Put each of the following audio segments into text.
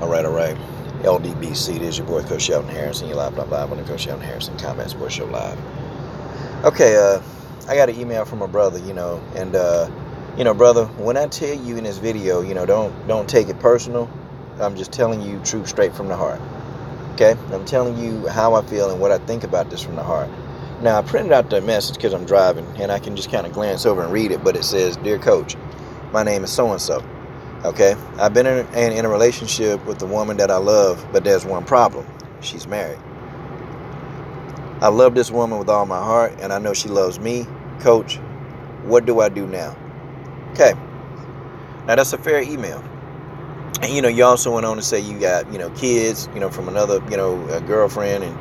All right. LDBC, this is your boy Coach Shelton Harrison. You live on the Coach Shelton Harrison Combat Sports Show Live. Okay, I got an email from a brother, and brother, when I tell you in this video, don't take it personal. I'm just telling you truth straight from the heart. Okay, I'm telling you how I feel and what I think about this from the heart. Now, I printed out the message because I'm driving, and I can just kind of glance over and read it, but it says, "Dear Coach, my name is so-and-so. Okay, I've been in a relationship with the woman that I love, but there's one problem. She's married. I love this woman with all my heart, and I know she loves me. Coach, what do I do now?" Okay, now that's a fair email. And, you also went on to say you got, kids, from another, a girlfriend. And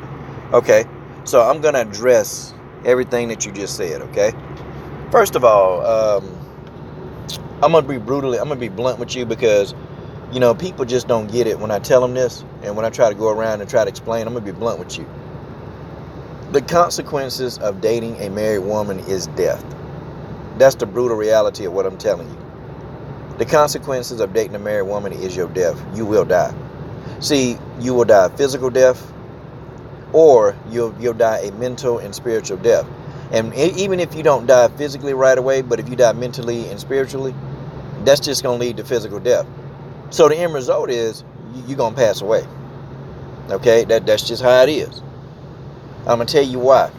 okay, so I'm going to address everything that you just said, okay? First of all, I'm going to be blunt with you because, people just don't get it when I tell them this. And when I try to go around and try to explain, I'm going to be blunt with you. The consequences of dating a married woman is death. That's the brutal reality of what I'm telling you. The consequences of dating a married woman is your death. You will die. See, you will die a physical death, or you'll die a mental and spiritual death. And even if you don't die physically right away, but if you die mentally and spiritually, that's just going to lead to physical death. So the end result is you're going to pass away. Okay, that's just how it is. I'm going to tell you why.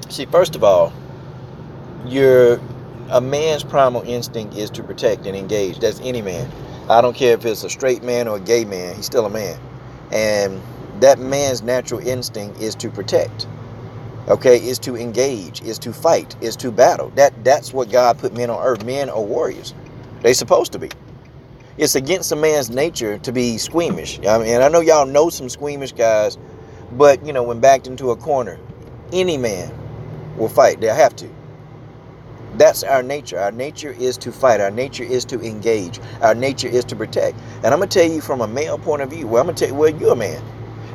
See, first of all, a man's primal instinct is to protect and engage. That's any man. I don't care if it's a straight man or a gay man. He's still a man. And that man's natural instinct is to protect. Okay, is to engage, is to fight, is to battle. That's what God put men on earth. Men are warriors. They're supposed to be. It's against a man's nature to be squeamish. And I know y'all know some squeamish guys, but when backed into a corner, any man will fight. They'll have to. That's our nature. Our nature is to fight. Our nature is to engage. Our nature is to protect. And I'm going to tell you from a male point of view. Well, I'm going to tell you, well, you're a man.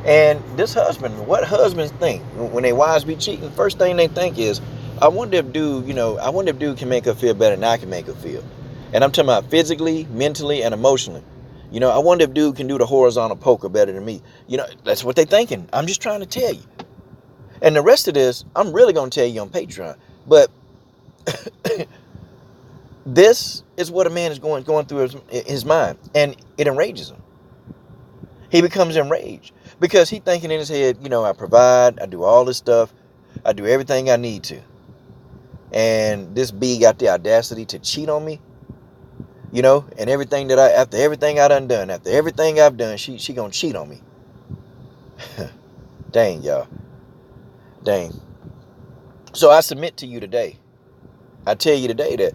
And this husband, what husbands think when their wives be cheating? First thing they think is, I wonder if dude can make her feel better than I can make her feel. And I'm talking about physically, mentally, and emotionally. I wonder if dude can do the horizontal poker better than me. That's what they're thinking. I'm just trying to tell you. And the rest of this, I'm really going to tell you on Patreon. But this is what a man is going through his mind, and it enrages him. He becomes enraged because he's thinking in his head, I provide, I do all this stuff, I do everything I need to, and this B got the audacity to cheat on me, and after everything I done, after everything I've done, she gonna cheat on me. Dang, y'all. Dang. So I submit to you today. I tell you today that,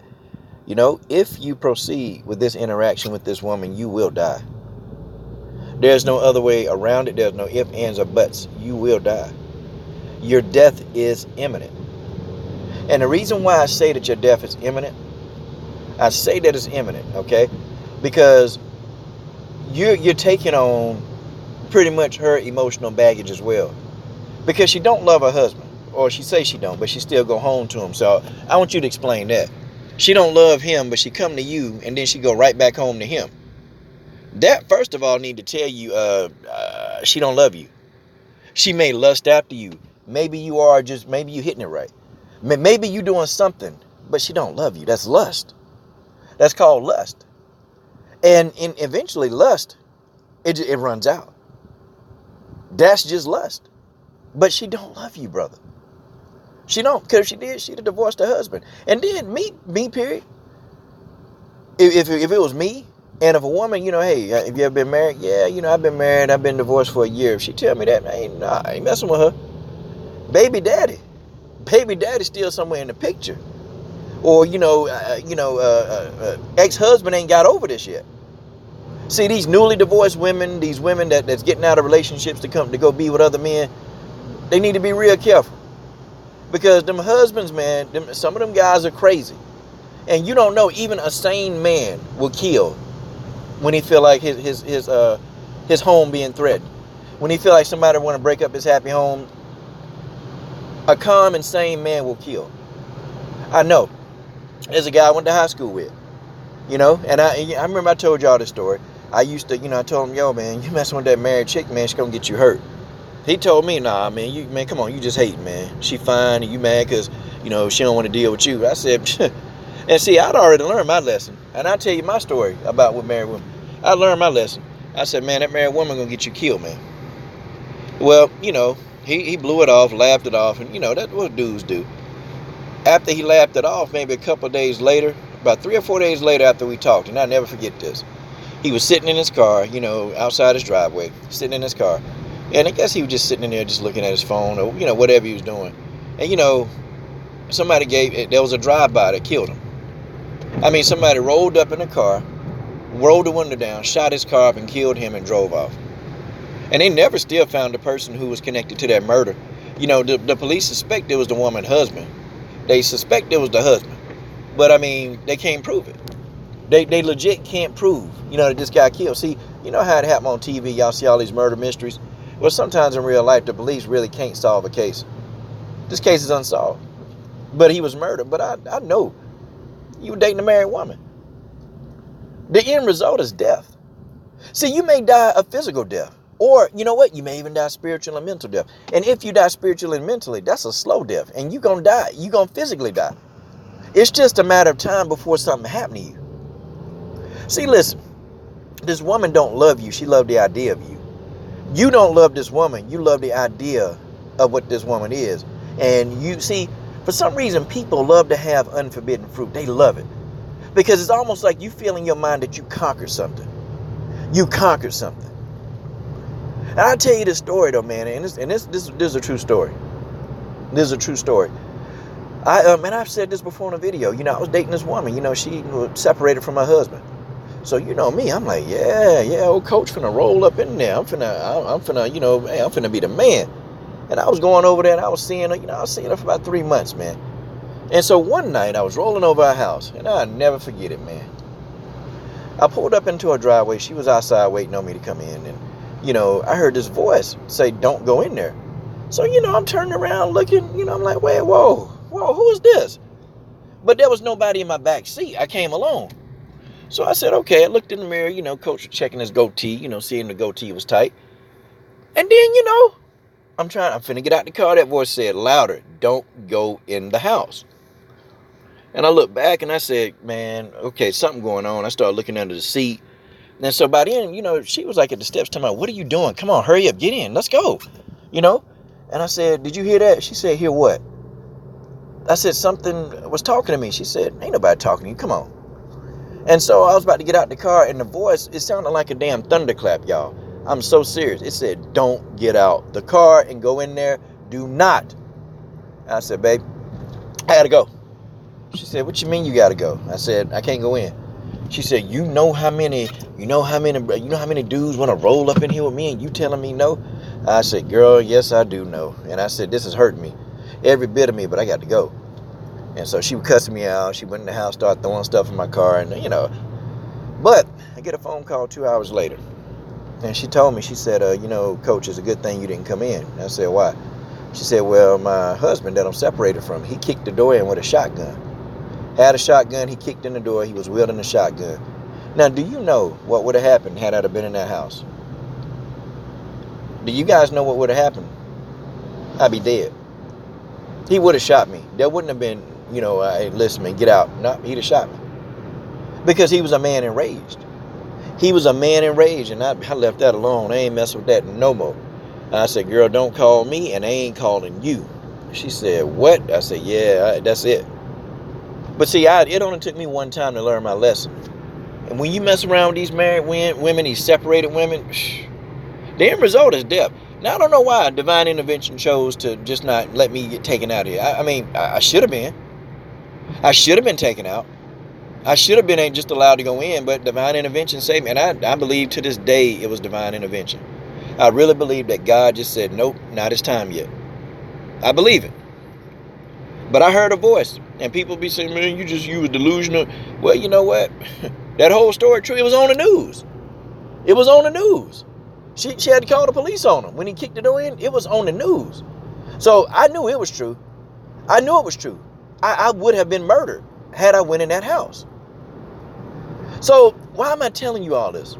if you proceed with this interaction with this woman, you will die. There's no other way around it. There's no ifs, ands, or buts. You will die. Your death is imminent. And the reason why I say that your death is imminent, I say that it's imminent, okay? Because you're taking on pretty much her emotional baggage as well. Because she don't love her husband. Or she say she don't, but she still go home to him. So I want you to explain that. She don't love him, but she come to you, and then she go right back home to him. That, first of all, need to tell you she don't love you. She may lust after you. Maybe you hitting it right. Maybe you doing something, but she don't love you. That's lust. That's called lust. And eventually lust, it runs out. That's just lust. But she don't love you, brother. She don't, because if she did, she'd have divorced her husband. And then me, period. If it was me, and if a woman, hey, have you ever been married? Yeah, I've been married. I've been divorced for a year. If she tell me that, I ain't messing with her. Baby daddy still somewhere in the picture. Or, ex-husband ain't got over this yet. See, these newly divorced women, these women that's getting out of relationships to go be with other men, they need to be real careful. Because them husbands, man, some of them guys are crazy. And you don't know, even a sane man will kill when he feel like his home being threatened. When he feel like somebody want to break up his happy home, a calm and sane man will kill. I know. There's a guy I went to high school with, and I remember I told y'all this story. I used to, I told him, yo, man, you messing with that married chick, man, she's gonna get you hurt. He told me, nah, man, come on, you just hating, man. She fine, and you mad because, she don't want to deal with you. I said, and see, I'd already learned my lesson. And I'll tell you my story about with married women. I learned my lesson. I said, man, that married woman gonna get you killed, man. Well, he blew it off, laughed it off, and, that's what dudes do. After he laughed it off, maybe a couple of days later, about 3 or 4 days later after we talked, and I'll never forget this, he was sitting in his car, outside his driveway, sitting in his car. And I guess he was just sitting in there just looking at his phone or, whatever he was doing. And, there was a drive-by that killed him. I mean, somebody rolled up in a car, rolled the window down, shot his car up and killed him and drove off. And they never still found the person who was connected to that murder. The police suspect it was the woman's husband. They suspect it was the husband. But, I mean, they can't prove it. They legit can't prove, that this guy killed. See, you know how it happened on TV? Y'all see all these murder mysteries? Well, sometimes in real life, the police really can't solve a case. This case is unsolved. But he was murdered. But I know you were dating a married woman. The end result is death. See, you may die a physical death. Or, you know what? You may even die spiritual and mental death. And if you die spiritually and mentally, that's a slow death. And you're going to die. You're going to physically die. It's just a matter of time before something happens to you. See, listen. This woman don't love you. She loved the idea of you. You don't love this woman. You love the idea of what this woman is. And you see, for some reason, people love to have unforbidden fruit. They love it. Because it's almost like you feel in your mind that you conquered something. You conquered something. And I'll tell you this story, though, man. And this is a true story. This is a true story. I've said this before in a video. I was dating this woman. She was separated from her husband. So you know me, I'm like, yeah, old coach finna roll up in there. I'm finna be the man. And I was going over there and I was seeing her, for about 3 months, man. And so one night I was rolling over her house, and I'll never forget it, man. I pulled up into her driveway. She was outside waiting on me to come in, and I heard this voice say, "Don't go in there." So I'm turning around looking, I'm like, wait, whoa, who is this? But there was nobody in my back seat. I came alone. So I said, okay. I looked in the mirror, coach was checking his goatee, seeing the goatee was tight. And then, I'm finna get out the car. That voice said louder, "Don't go in the house." And I looked back and I said, man, okay, something going on. I started looking under the seat. And so by then, she was like at the steps telling me, "What are you doing? Come on, hurry up, get in, let's go." And I said, "Did you hear that?" She said, "Hear what?" I said, "Something was talking to me." She said, "Ain't nobody talking to you, come on." And so I was about to get out the car, and the voice, it sounded like a damn thunderclap, y'all. I'm so serious. It said, "Don't get out the car and go in there. Do not." I said, "Babe, I gotta go." She said, "What you mean you gotta go?" I said, "I can't go in." She said, you know how many dudes want to roll up in here with me, and you telling me no?" I said, "Girl, yes, I do know." And I said, "This is hurting me, every bit of me, but I got to go." And so she was cussing me out. She went in the house, started throwing stuff in my car, and But I get a phone call 2 hours later, and she told me, she said, "Coach, it's a good thing you didn't come in." I said, "Why?" She said, "Well, my husband that I'm separated from, he kicked the door in with a shotgun. Had a shotgun, he kicked in the door, he was wielding a shotgun. Now, do you know what would have happened had I been in that house? Do you guys know what would have happened? I'd be dead. He would have shot me. There wouldn't have been, hey, listen, man, get out. No, he'd have shot me. Because he was a man enraged. He was a man enraged, and I left that alone. I ain't messing with that no more. And I said, "Girl, don't call me, and I ain't calling you." She said, "What?" I said, "Yeah, that's it." But see, it only took me one time to learn my lesson. And when you mess around with these married women, these separated women, the end result is death. Now, I don't know why divine intervention chose to just not let me get taken out of here. I should have been. I should have been taken out. I should have been just allowed to go in, but divine intervention saved me. And I believe to this day it was divine intervention. I really believe that God just said, "Nope, not his time yet." I believe it. But I heard a voice, and people be saying, "Man, you were delusional." Well, you know what? That whole story true. It was on the news. It was on the news. She had to call the police on him when he kicked the door in. It was on the news. So I knew it was true. I knew it was true. I would have been murdered had I went in that house. So why am I telling you all this?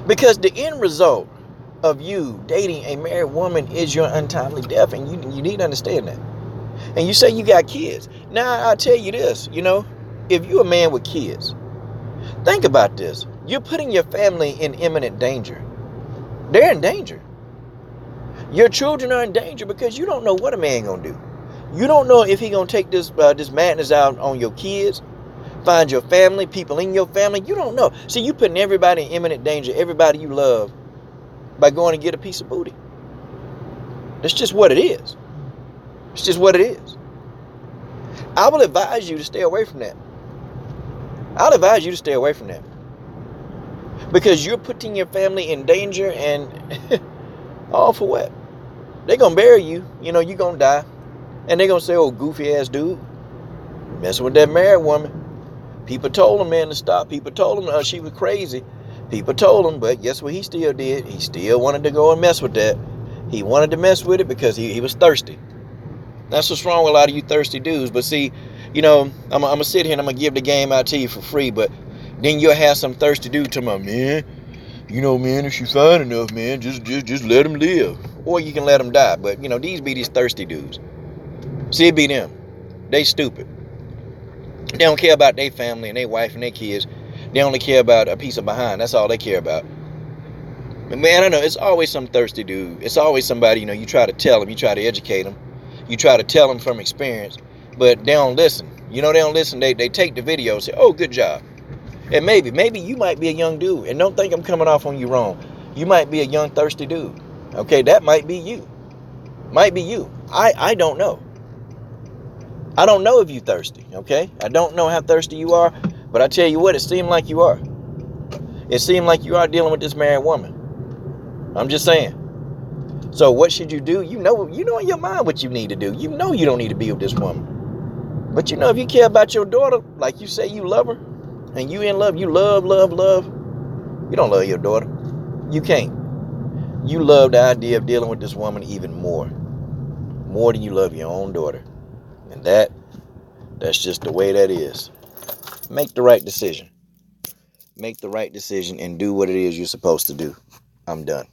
Because the end result of you dating a married woman is your untimely death, and you need to understand that. And you say you got kids. Now, I'll tell you this, if you're a man with kids, think about this. You're putting your family in imminent danger. They're in danger. Your children are in danger because you don't know what a man gonna do. You don't know if he gonna take this madness out on your kids, find your family, people in your family. You don't know. See, you putting everybody in imminent danger, everybody you love, by going to get a piece of booty. That's just what it is. It's just what it is. I will advise you to stay away from that. I'll advise you to stay away from that. Because you're putting your family in danger, and all for what? They're going to bury you. You're going to die. And they're going to say, oh, goofy ass dude, messing with that married woman. People told him, man, to stop. People told him she was crazy. People told him, but guess what he still did? He still wanted to go and mess with that. He wanted to mess with it because he was thirsty. That's what's wrong with a lot of you thirsty dudes. But see, I'm going to sit here and I'm going to give the game out to you for free, but then you'll have some thirsty dude tell me, man, man, if she's fine enough, man, just let him live. Or you can let him die. But, these be these thirsty dudes. See, it be them. They stupid. They don't care about their family and their wife and their kids. They only care about a piece of behind. That's all they care about. But man, I don't know. It's always some thirsty dude. It's always somebody, you try to tell them. You try to educate them. You try to tell them from experience. But they don't listen. They don't listen. They take the video and say, oh, good job. And maybe you might be a young dude. And don't think I'm coming off on you wrong. You might be a young thirsty dude. Okay, that might be you. Might be you. I don't know. I don't know if you're thirsty, okay? I don't know how thirsty you are, but I tell you what, it seemed like you are. It seemed like you are dealing with this married woman. I'm just saying. So what should you do? You know in your mind what you need to do. You know you don't need to be with this woman. But if you care about your daughter, like you say you love her, and you in love, you love, you don't love your daughter. You can't. You love the idea of dealing with this woman even more. More than you love your own daughter. And that's just the way that is. Make the right decision. Make the right decision and do what it is you're supposed to do. I'm done.